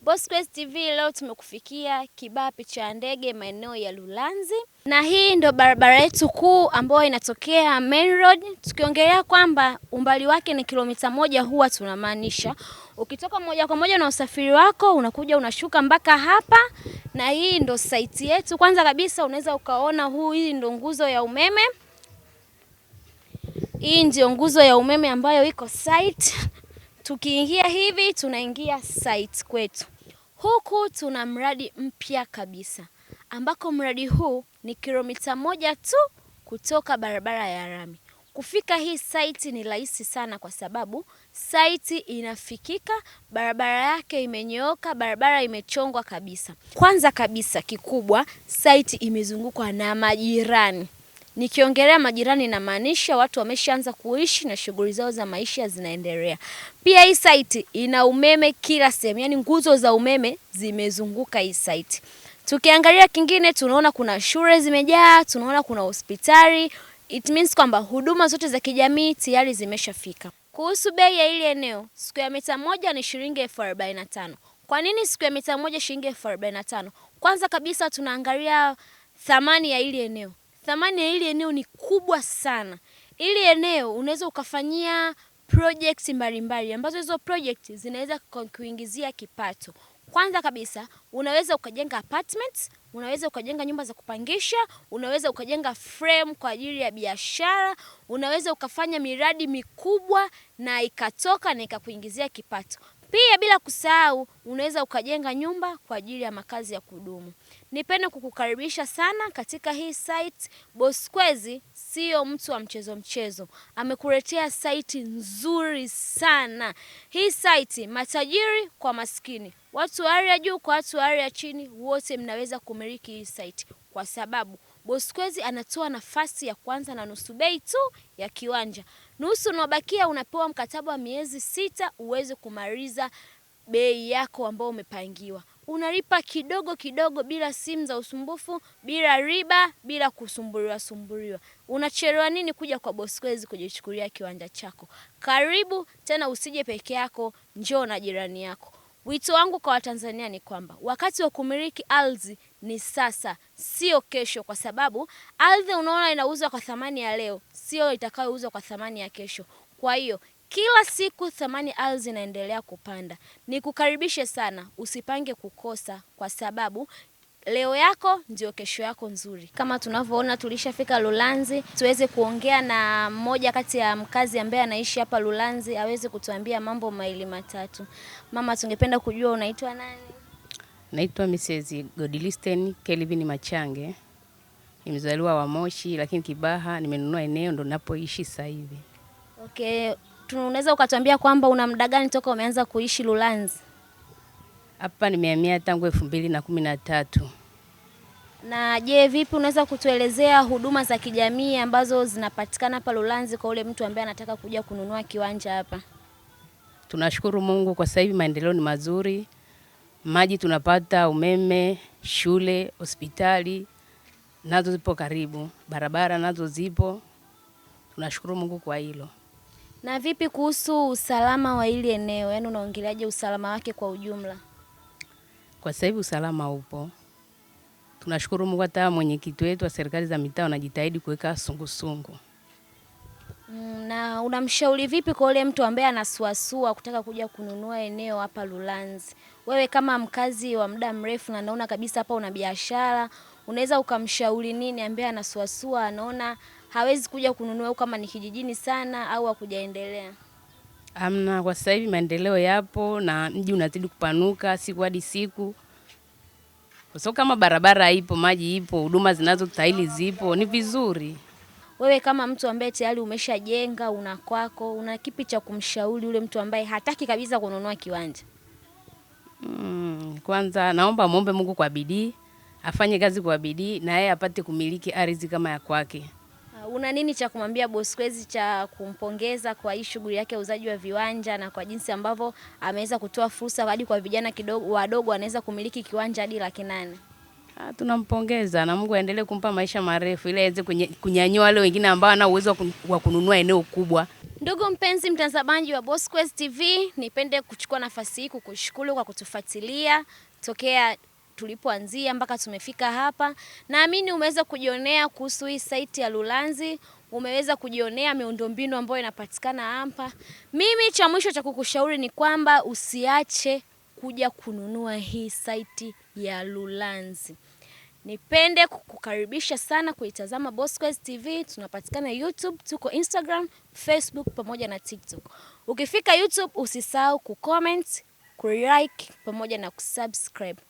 Bossquest TV leo tumekufikia Kibaha picha ya ndege maeneo ya Lulanzi, na hii ndo barabara yetu kuu ambayo inatokea Main Road. Tukiongelea kwamba umbali wake ni kilomita 1, huwa tunamaanisha ukitoka moja kwa moja na usafiri wako unakuja unashuka mpaka hapa, na hii ndo site yetu. Kwanza kabisa unaweza ukaona hii ndo nguzo ya umeme. Hii ndio nguzo ya umeme ambayo iko site. Tukiingia hivi tunaingia site kwetu. Huku tuna mradi mpya kabisa, ambako mradi huu ni kilomita 1 tu kutoka barabara ya rami. Kufika hii site ni rahisi sana kwa sababu site inafikika, barabara yake imenyooka, barabara imechongwa kabisa. Kwanza kabisa kikubwa, site imezungukwa na majirani. Nikiongelea majirani na maanisha watu wameshaanza kuishi na shughuli zao za maisha zinaendelea. Pia hii site ina umeme kila sehemu, yani nguzo za umeme zimezunguka hii site. Tukiangalia kingine tunaona kuna shule zimejaa, tunaona kuna hospitali. It means kwamba huduma zote za kijamii tayari zimeshafika. Kuhusu bei ya ile eneo, square mita moja ni shilingi 45,000. Kwa nini square mita moja shilingi 45,000? Kwanza kabisa tunaangalia thamani ya ile eneo. Thamani ya hili eneo ni kubwa sana. Hili eneo unaweza ukafanyia project mbalimbali ambazo hizo project zinaweza kuingizia kipato. Kwanza kabisa unaweza ukajenga apartments, unaweza ukajenga nyumba za kupangisha, unaweza ukajenga frame kwa ajili ya biashara, unaweza ukafanya miradi mikubwa na ikatoka na ikakuingizia kipato. Pia bila kusahau unaweza ukajenga nyumba kwa ajili ya makazi ya kudumu. Nipende kukukaribisha sana katika hii site. Bossquest sio mtu wa mchezo. Amekuletea site nzuri sana. Hii site matajiri kwa maskini, watu wa hali ya juu kwa watu wa hali ya chini, wote mnaweza kumiliki hii site kwa sababu Bossquest anatoa nafasi ya kwanza na nusu bei tu ya kiwanja. Nusu unabakia unapewa mkataba wa miezi 6 uweze kumaliza bei yako ambayo umepangiwa. Unalipa kidogo kidogo bila simu za usumbufu, bila riba, bila kusumbuliwa. Unachelewa nini kuja kwa Bossquest kujichukulia kiwanja chako? Karibu tena, usije peke yako, njoo na jirani yako. Wito wangu kwa Watanzania ni kwamba wakati wa kumiliki ardhi ni sasa, sio kesho, kwa sababu ardhi unaona inauzwa kwa thamani ya leo, sio itakayouzwa kwa thamani ya kesho. Kwa hiyo kila siku thamani ardhi inaendelea kupanda. Nikukaribishe sana, usipange kukosa, kwa sababu leo yako ndio kesho yako nzuri. Kama tunavyoona tulishafika Lulanzi, tuweze kuongea na mmoja kati ya mkazi ambaye anaishi hapa Lulanzi aweze kutuambia mambo mawili matatu. Mama, tungependa kujua unaitwa nani? Naitwa Mrs. Godlisten Kelvin Machange. Nimezaliwa wa Moshi lakini Kibaha nimenunua eneo ndo ninapoishi sasa hivi. Okay, tunaweza ukatuambia kwamba una muda gani toka umeanza kuishi Lulanzi? Hapa nimehamia tangu 2013. Na je, vipi unaweza kutuelezea huduma za kijamii ambazo zinapatikana hapa Lulanzi kwa ule mtu ambaye anataka kuja kununua kiwanja hapa? Tunashukuru Mungu kwa sasa hivi maendeleo ni mazuri. Maji tunapata, umeme, shule, hospitali nazo zipo karibu, barabara nazo zipo. Tunashukuru Mungu kwa hilo. Na vipi kuhusu usalama wa ile eneo? Yaani unaongeleaje usalama wake kwa ujumla? Kwa sasa hivi usalama upo. Tunashukuru Mungu, hata mwenyekiti wetu wa serikali za mitaa anajitahidi kuweka sungusungu. Na unamshauri vipi kwa ule mtu ambaye anasuasua kutaka kuja kununua eneo hapa Lulanzi? Wewe kama mkazi wa muda mrefu na naona kabisa hapa una biashara, unaweza ukamshauri nini ambaye anasuasua, anaona hawezi kuja kununua kama ni kijijini sana au hakujaendelea? Amna, kwa sasa hivi maendeleo yapo na mji unazidi kupanuka siku hadi siku. Kwa sababu kama barabara ipo, maji ipo, huduma zinazostahili zipo, ni vizuri. Wewe kama mtu ambaye tayari umeshajenga una kwako, una kipi cha kumshauri ule mtu ambaye hataki kabisa kununua kiwanja? Kwanza naomba muombe Mungu kwa bidii, afanye kazi kwa bidii na yeye apate kumiliki ardhi kama ya kwake. Una nini cha kumwambia Bossquest cha kumpongeza kwa hii shughuli yake ya uzaji wa viwanja na kwa jinsi ambavyo ameweza kutoa fursa hadi kwa vijana kidogo wadogo anaweza kumiliki kiwanja hadi 800,000? Tunampongeza na Mungu aendelee kumpa maisha marefu ili aweze kunyanyua wale wengine ambao wana uwezo wa kununua eneo kubwa. Ndugu mpenzi mtazamaji wa Boss Quest TV, nipende kuchukua nafasi hii kukushukuru kwa kutufuatilia tokea tulipoanzia mpaka tumefika hapa. Naamini umeweza kujionea kuhusu hii site ya Lulanzi, umeweza kujionea miundombinu ambayo inapatikana hapa. Mimi cha mwisho cha kukushauri ni kwamba usiache kuja kununua hii site ya Lulanzi. Nipende kukukaribisha sana kuitazama Boss Quest TV. Tunapatikana YouTube, tuko Instagram, Facebook pamoja na TikTok. Ukifika YouTube usisahau kucomment, kulike pamoja na kusubscribe.